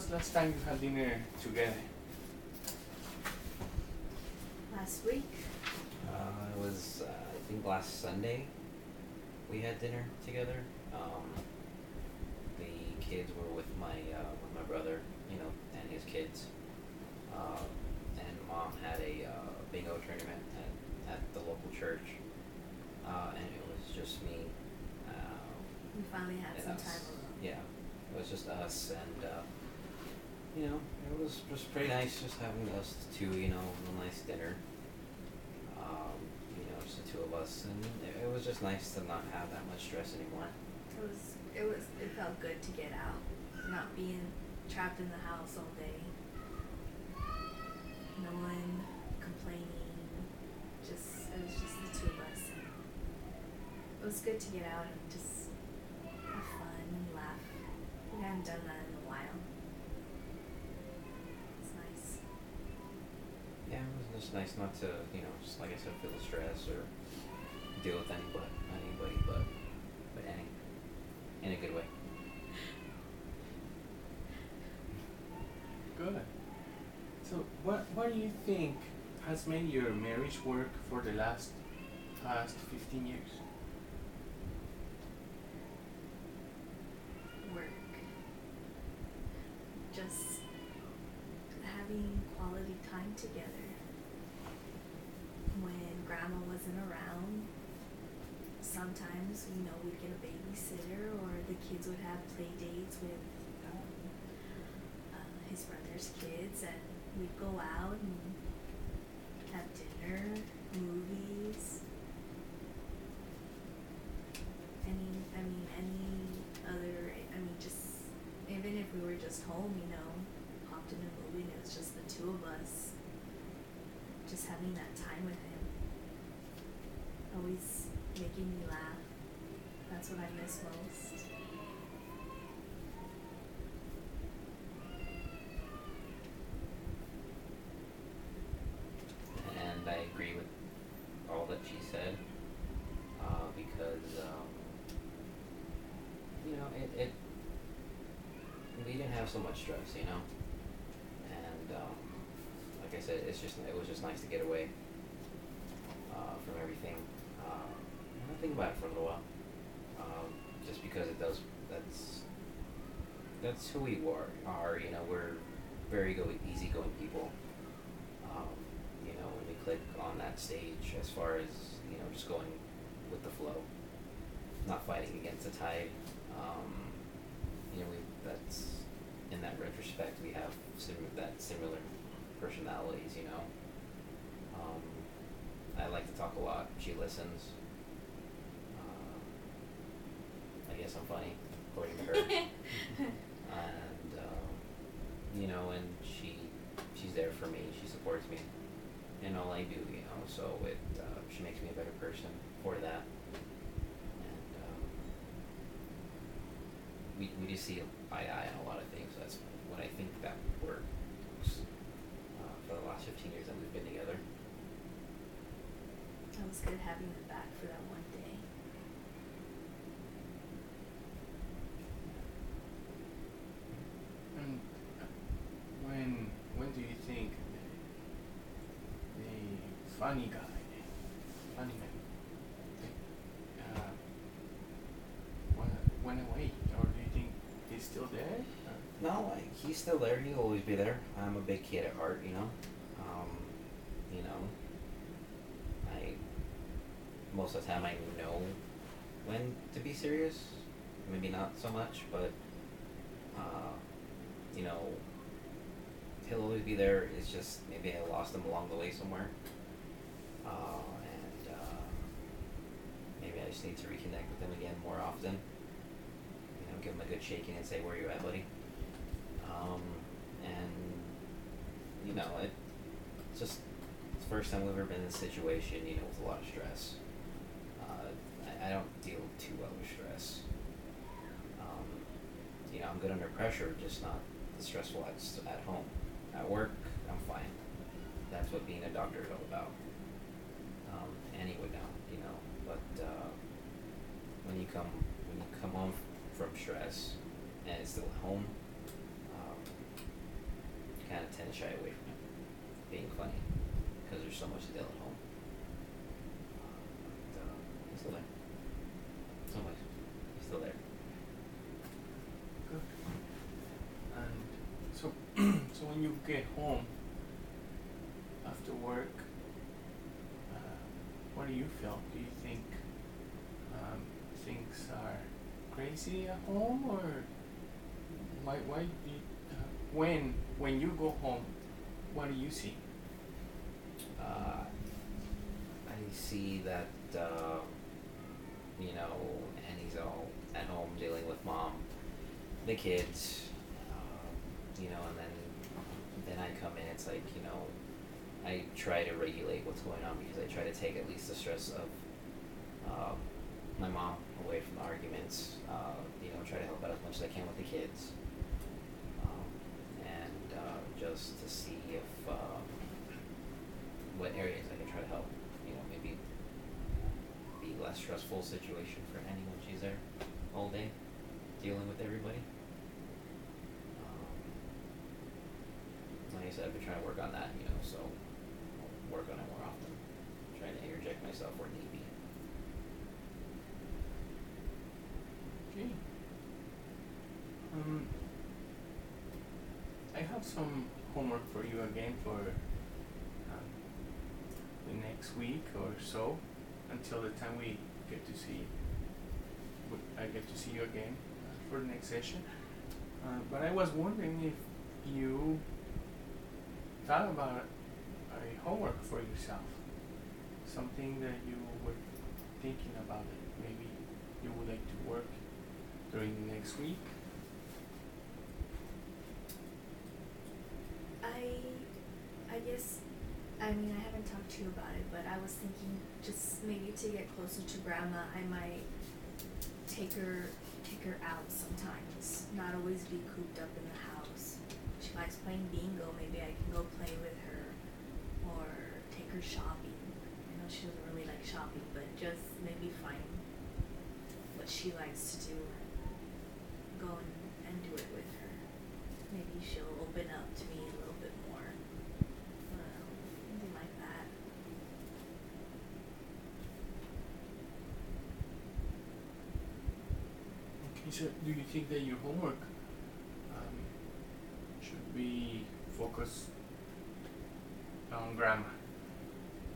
was last time you had dinner together? Last week. It was, I think last Sunday we had dinner together. The kids were with my brother, and his kids. And mom had a bingo tournament at the local church. And it was just me. We finally had and some us. time alone. Yeah, it was just us, and it was just pretty nice just having us two, a nice dinner. Just the two of us, and it was just nice to not have that much stress anymore. It felt good to get out, not being trapped in the house all day. No one complaining. It was just the two of us. It was good to get out and just have fun and laugh. We hadn't done that in a while. It's nice. Yeah, it was just nice not to, just like I said, feel the stress or deal with anybody, but any, in a good way. Good. So, what do you think has made your marriage work for the past 15 years? Work. Just having quality time together. When grandma wasn't around, sometimes, we'd get a babysitter or the kids would have play dates with his brother's kids, and we'd go out and have dinner, movies, just, even if we were just home, hopped in a movie and it was just the two of us, just having that time with him, always making me laugh. That's what I miss most. And I agree with all that she said, because it we didn't have so much stress, and like I said, it was just nice to get away from everything. I think about it for a little while, just because that's who we are. We're very easygoing people. When we click on that stage, as far as just going with the flow, not fighting against the tide. That's in that retrospect we have similar personalities. I like to talk a lot. She listens. I guess I'm funny, according to her. And she's there for me. She supports me in all I do. So she makes me a better person for that. And we just see eye to eye on a lot of things. That's what I think that works for the last 15 years that we've been together. It was good having them back for that one day. And when do you think the funny man, went away, or do you think he's still there? No, he's still there. He'll always be there. I'm a big kid at heart, I most of the time I know when to be serious. Maybe not so much, but he'll always be there. It's just maybe I lost him along the way somewhere, and maybe I just need to reconnect with him again more often. Give him a good shaking and say, "Where you at, buddy?" It's just it's the first time we've ever been in a situation, with a lot of stress. I don't deal too well with stress. I'm good under pressure, just not the stressful at home. At work, I'm fine. That's what being a doctor is all about. Annie would know, but when you come home from stress and it's still at home, tend to shy away from it being funny because there's so much to deal at home. But he's still there. Some ways, he's still there. Good. And so, so when you get home after work, what do you feel? Do you think things are crazy at home, or why do you, when you go home, what do you see? I see that you know, Annie's all at home dealing with mom, the kids, you know, and then I come in. It's like, you know, I try to regulate what's going on because I try to take at least the stress of my mom away from the arguments. You know, try to help out as much as I can with the kids, and just to see if what areas I can try to help. You know, maybe be less stressful situation for Annie when she's there all day, dealing with everybody. Like I said, I've been trying to work on that, you know, so I'll work on it more often. Trying to interject myself where need be. Okay. I have some homework for you again for the next week or so, until the time we get to see. I get to see you again for the next session. But I was wondering if you thought about a homework for yourself, something that you were thinking about it. Maybe you would like to work during the next week. I guess, I mean, I haven't talked to you about it, but I was thinking just maybe to get closer to grandma, I might take her out sometimes, not always be cooped up in the house. She likes playing bingo, maybe I can go play with her, or take her shopping. I know she doesn't really like shopping, but just maybe find what she likes to do and go and do it with her. Maybe she'll open up to me a little bit more. Something like that. Okay, so do you think that your homework should be focused on grandma?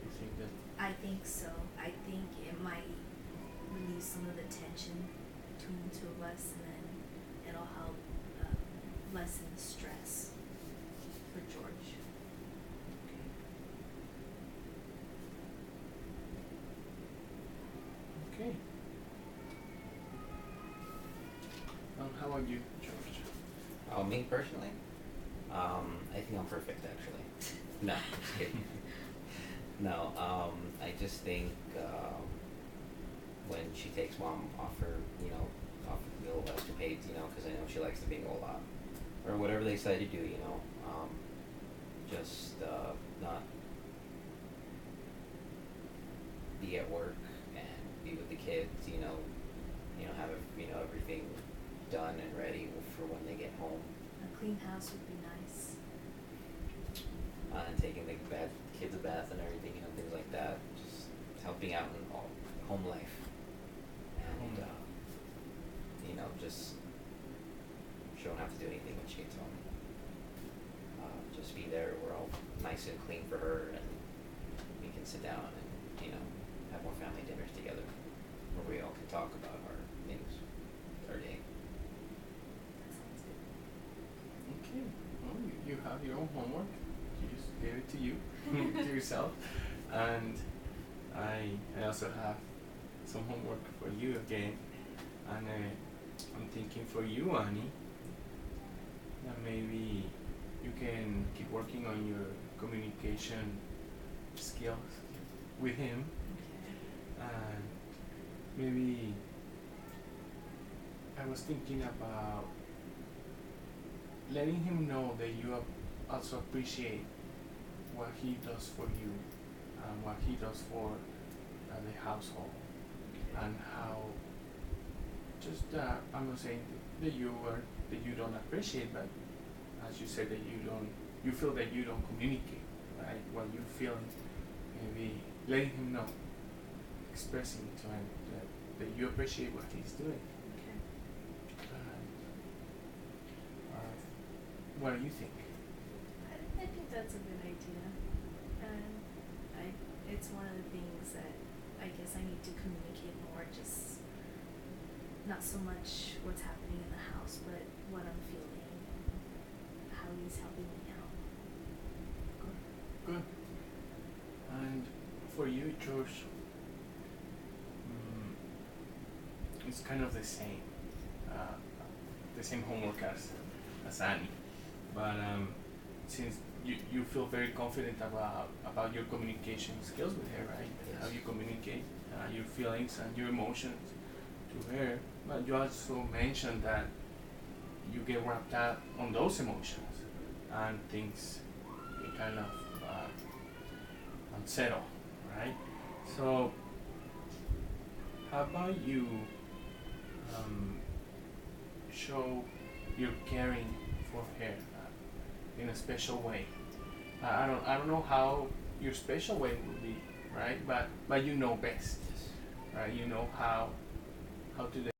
You think that? I think so. I think it might release some of the tension between the two of us, and then it'll help lessen the stress for George. Okay. How about you, George? Oh, me personally? I think I'm perfect actually. No, just kidding. No, I just think when she takes mom off her, you know, off the little escapades, you know, because I know she likes the bingo a lot, or whatever they decide to do, you know, just not be at work and be with the kids, you know, have everything done and ready for when they get home. A clean house would be nice. And taking the kids a bath and everything, you know, things like that. Just helping out in all home life. And, you know, just she don't have to do anything when she gets home. Just be there. We're all nice and clean for her, and we can sit down and, you know, have more family dinners together where we all can talk about our things, our day. That sounds good. Okay. Well, you have your own homework. You just gave it to you, to yourself, and I also have some homework for you again, and I'm thinking for you, Annie, that maybe you can keep working on your communication skills with him, Okay. and maybe I was thinking about letting him know that you also appreciate what he does for you and what he does for the household, and how just I'm not saying that you don't appreciate, but as you said that you don't you feel that you don't communicate, right? What you feeling, maybe letting him know, expressing to him that you appreciate what he's doing. Okay. What do you think? I think that's a good idea. It's one of the things that I guess I need to communicate more, just not so much what's happening in the house, but what I'm feeling, how he's helping me out. Good. And for you, George, it's kind of the same homework as Annie, but since you feel very confident about your communication skills with her, right? Yes. How you communicate your feelings and your emotions to her, but you also mentioned that you get wrapped up on those emotions and things get kind of unsettle, right? So how about you show your caring for her in a special way? I don't know how your special way would be, right? But you know best, Yes. right? You know how to